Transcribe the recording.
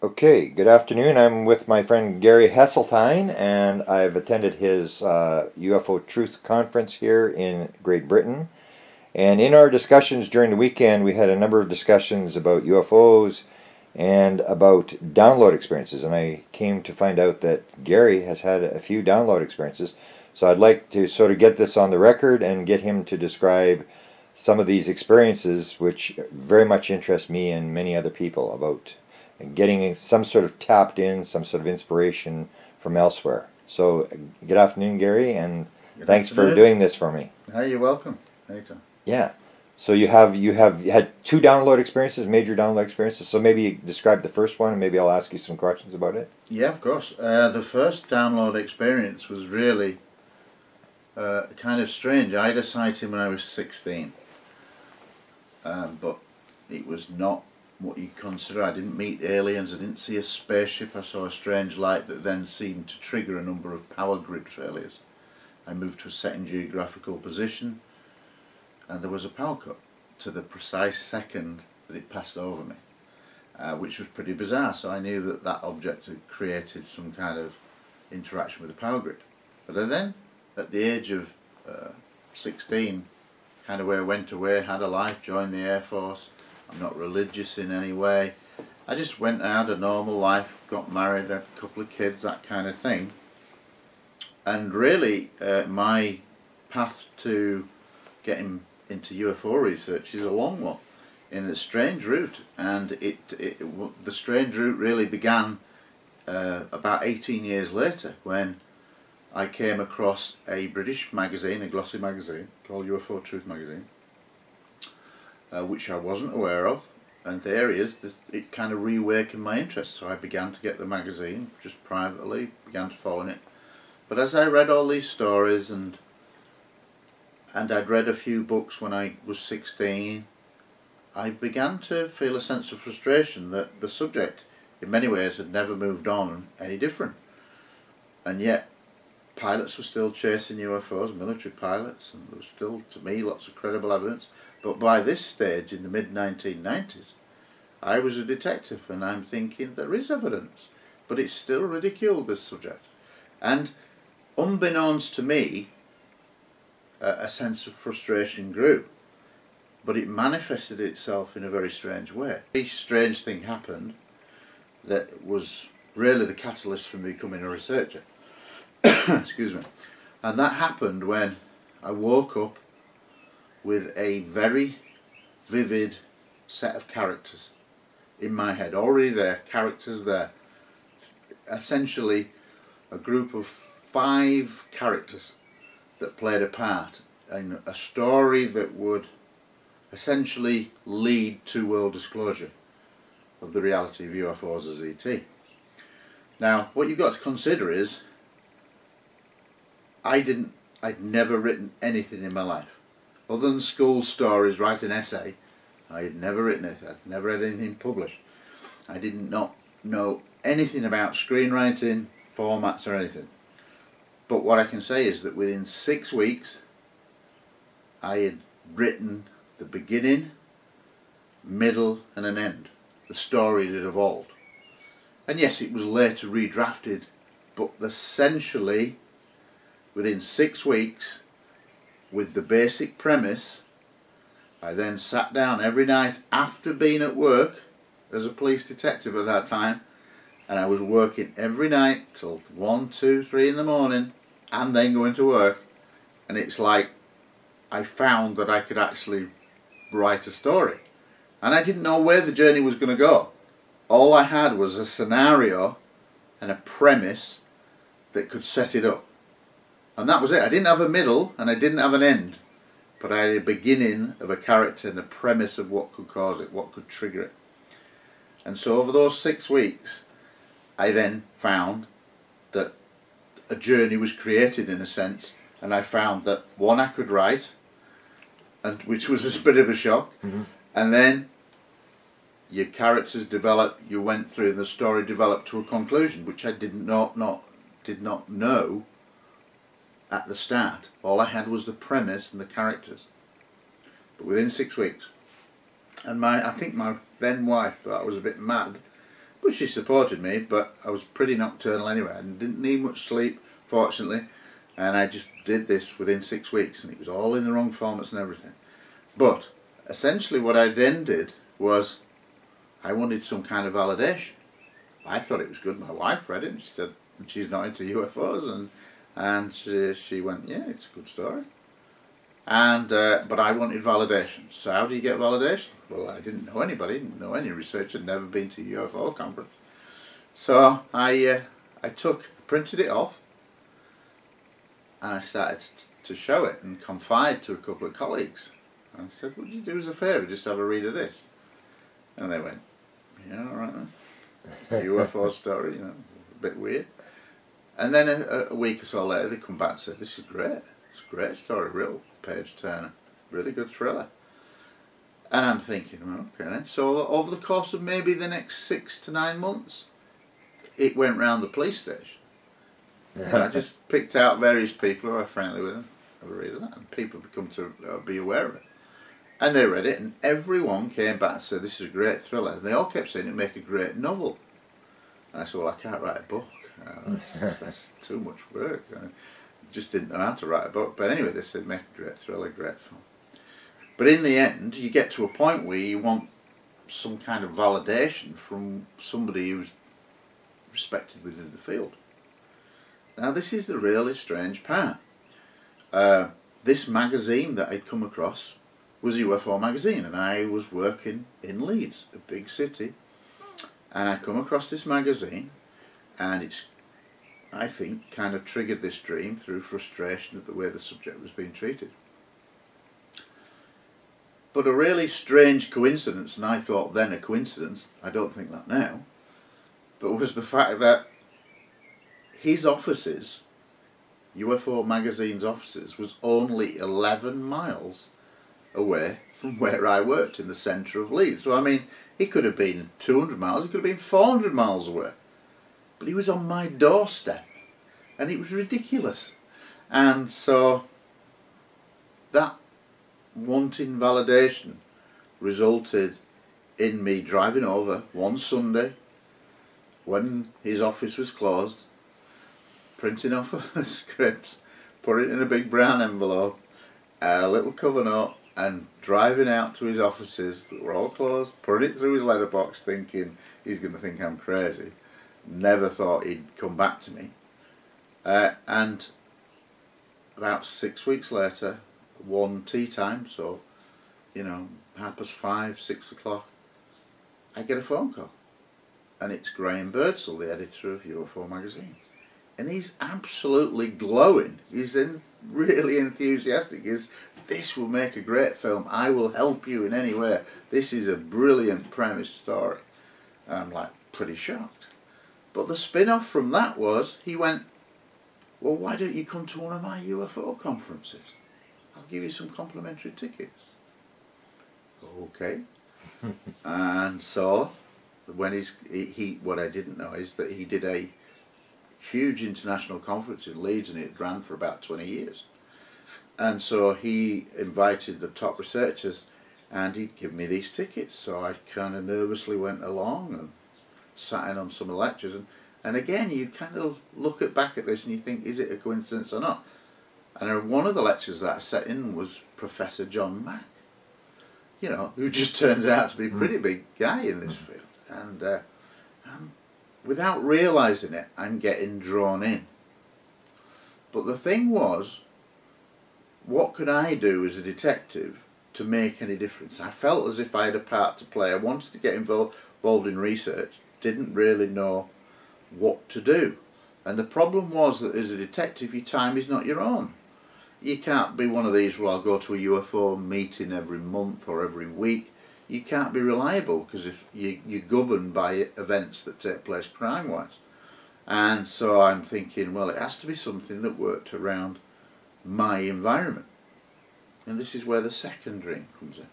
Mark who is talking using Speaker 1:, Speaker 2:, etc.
Speaker 1: Okay, good afternoon. I'm with my friend Gary Heseltine, and I've attended his UFO Truth Conference here in Great Britain. And in our discussions during the weekend, we had a number of discussions about UFOs and about download experiences. And I came to find out that Gary has had a few download experiences. So I'd like to sort of get this on the record and get him to describe some of these experiences, which very much interest me and many other people, about getting some sort of tapped in, some sort of inspiration from elsewhere. So, good afternoon, Gary, and
Speaker 2: Good
Speaker 1: thanks for
Speaker 2: afternoon.
Speaker 1: doing this for me.
Speaker 2: Hey, you're welcome. Anytime.
Speaker 1: Yeah. So you have had two download experiences, major download experiences. So maybe describe the first one, and maybe I'll ask you some questions about it.
Speaker 2: Yeah, of course. The first download experience was really kind of strange. I had a sighting when I was 16, but it was not what you'd consider. I didn't meet aliens, I didn't see a spaceship, I saw a strange light that then seemed to trigger a number of power grid failures. I moved to a second geographical position and there was a power cut to the precise second that it passed over me, which was pretty bizarre. So I knew that that object had created some kind of interaction with the power grid. But I then, at the age of 16, kind of went away, had a life, joined the Air Force. I'm not religious in any way. I just went out a normal life, got married, had a couple of kids, that kind of thing. And really, my path to getting into UFO research is a long one, in a strange route. And the strange route really began about 18 years later, when I came across a British magazine, a glossy magazine called UFO Truth magazine, which I wasn't aware of, and there it kind of reawakened my interest. So I began to get the magazine just privately, began to follow it. But as I read all these stories, and I'd read a few books when I was 16, I began to feel a sense of frustration that the subject in many ways had never moved on any different. And yet pilots were still chasing UFOs, military pilots, and there was still, to me, lots of credible evidence. But by this stage, in the mid-1990s, I was a detective, and I'm thinking there is evidence, but it's still ridiculed, this subject. And unbeknownst to me, a sense of frustration grew, but it manifested itself in a very strange way. A strange thing happened that was really the catalyst for me becoming a researcher. Excuse me. And that happened when I woke up with a very vivid set of characters in my head, already there, characters there. Essentially a group of 5 characters that played a part in a story that would essentially lead to world disclosure of the reality of UFOs as ET. Now, what you've got to consider is I'd never written anything in my life. Other than school stories, write an essay, I had never written it. I'd never had anything published. I did not know anything about screenwriting, formats or anything. But what I can say is that within 6 weeks I had written the beginning, middle and an end. The story had evolved. And yes, it was later redrafted, but essentially within 6 weeks, with the basic premise, I then sat down every night after being at work as a police detective at that time, and I was working every night till 1, 2, 3 in the morning, and then going to work. And it's like I found that I could actually write a story, and I didn't know where the journey was going to go. All I had was a scenario and a premise that could set it up. And that was it. I didn't have a middle and I didn't have an end, but I had a beginning of a character and a premise of what could cause it, what could trigger it. And so over those 6 weeks, I then found that a journey was created in a sense, and I found that one I could write, and which was a bit of a shock, and then your characters developed, you went through, the story developed to a conclusion, which I did not know at the start. All I had was the premise and the characters. But within 6 weeks, and I think my then wife thought I was a bit mad, But she supported me, but I was pretty nocturnal anyway. I didn't need much sleep, fortunately, and I just did this within 6 weeks, and it was all in the wrong formats and everything. But essentially what I then did was I wanted some kind of validation. I thought it was good. My wife read it and she said she's not into UFOs, and she went, yeah, it's a good story. And but I wanted validation. So how do you get validation? Well, I didn't know anybody, didn't know any researcher, never been to a UFO conference. So I printed it off, and I started to show it and confide to a couple of colleagues. And I said, would you do us a favour, just have a read of this? And they went, yeah, all right then. It's a UFO story, you know, a bit weird. And then a week or so later they come back and say, this is great. It's a great story, real page turner, really good thriller. And I'm thinking, well, okay then. So over the course of maybe the next 6 to 9 months, it went round the police station. And I just picked out various people who are friendly with them, have a read of that, and people become to be aware of it. And they read it, and everyone came back and said, this is a great thriller. And they all kept saying it'd make a great novel. And I said, well, I can't write a book. That's too much work. I just didn't know how to write a book. But anyway, they said, make a great thriller, great film. But in the end, you get to a point where you want some kind of validation from somebody who's respected within the field. Now, this is the really strange part. This magazine that I'd come across was a UFO magazine, and I was working in Leeds, a big city, and I come across this magazine, and it's, I think, kind of triggered this dream through frustration at the way the subject was being treated. But a really strange coincidence, and I thought then a coincidence, I don't think that now, but was the fact that his offices, UFO magazine's offices, was only 11 miles away from where I worked in the centre of Leeds. So I mean, he could have been 200 miles, he could have been 400 miles away. But he was on my doorstep, and it was ridiculous. And so that wanting validation resulted in me driving over one Sunday when his office was closed, printing off a script, putting it in a big brown envelope, a little cover note, and driving out to his offices that were all closed, putting it through his letterbox, thinking he's going to think I'm crazy. Never thought he'd come back to me. And about 6 weeks later, one tea time, so, you know, 5:30, 6 o'clock, I get a phone call. And it's Graham Birdsall, the editor of UFO magazine. And he's absolutely glowing. He's really enthusiastic. This will make a great film. I will help you in any way. This is a brilliant premise story. And I'm like, pretty shocked. But the spin-off from that was, he went, well, why don't you come to one of my UFO conferences? I'll give you some complimentary tickets. Okay. And so, when what I didn't know is that he did a huge international conference in Leeds, and it ran for about 20 years. And so he invited the top researchers, and he'd give me these tickets. So I kind of nervously went along and sat in on some of the lectures. And again, you kind of look back at this and you think, is it a coincidence or not? And one of the lectures that I sat in was Professor John Mack, you know, who just turns out to be a pretty big guy in this field. And without realising it, I'm getting drawn in. But the thing was, what could I do as a detective to make any difference? I felt as if I had a part to play. I wanted to get involved in research, didn't really know what to do. And the problem was that as a detective, your time is not your own. You can't be one of these, well, I'll go to a UFO meeting every month or every week. You can't be reliable, because if you're governed by events that take place crime-wise. And so I'm thinking, well, it has to be something that worked around my environment. And this is where the second dream comes in.